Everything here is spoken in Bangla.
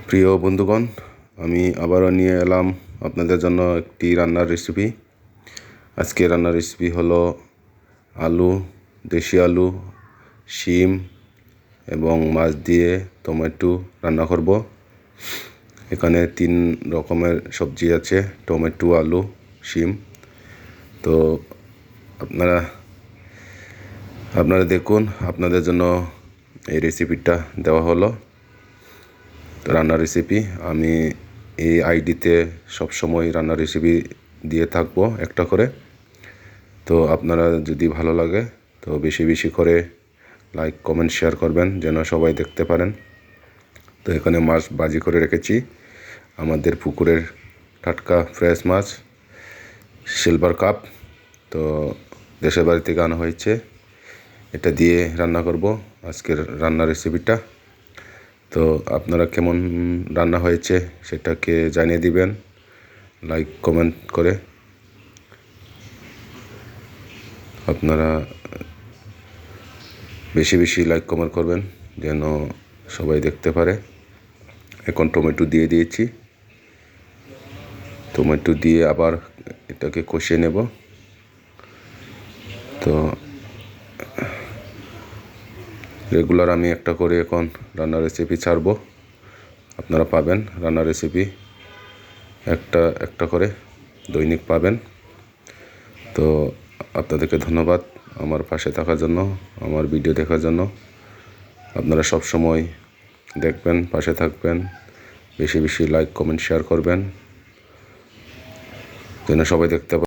প্রিয় বন্ধুগণ, আমি আবারও নিয়ে এলাম আপনাদের জন্য একটি রান্নার রেসিপি। আজকে রান্নার রেসিপি হলো আলু, দেশি আলু, শিম এবং মাছ দিয়ে টমেটো রান্না করব। এখানে 3 রকমের সবজি আছে: টমেটো, আলু, শিম। তো আপনারা দেখুন, আপনাদের জন্য এই রেসিপিটা দেওয়া হলো। রান্নার রেসিপি আমি এই আইডিতে সবসময় রান্নার রেসিপি দিয়ে থাকবো একটা করে। তো আপনারা যদি ভালো লাগে তো বেশি বেশি করে লাইক, কমেন্ট, শেয়ার করবেন যেন সবাই দেখতে পারেন। তো এখানে মাছ ভাজি করে রেখেছি, আমাদের পুকুরের টাটকা ফ্রেশ মাছ, সিলভার কাপ। তো দেশের বাড়ি থেকে আনা হয়েছে, এটা দিয়ে রান্না করব আজকের রান্নার রেসিপিটা। তো আপনারা কেমন রান্না হয়েছে সেটাকে জানিয়ে দিবেন লাইক, কমেন্ট করে। আপনারা বেশি বেশি লাইক, কমেন্ট করবেন যেন সবাই দেখতে পারে। এখন টমেটো দিয়ে দিয়েছি, টমেটো দিয়ে আবার এটাকে কষিয়ে নেব। তো রেগুলার আমি একটা করে এখন রান্নার রেসিপি ছাড়বো, আপনারা পাবেন রান্নার রেসিপি একটা করে দৈনিক পাবেন। তো আপনাদেরকে ধন্যবাদ আমার পাশে থাকার জন্য, আমার ভিডিও দেখার জন্য। আপনারা সব সময় দেখবেন, পাশে থাকবেন, বেশি বেশি লাইক, কমেন্ট, শেয়ার করবেন যেন সবাই দেখতে পারে।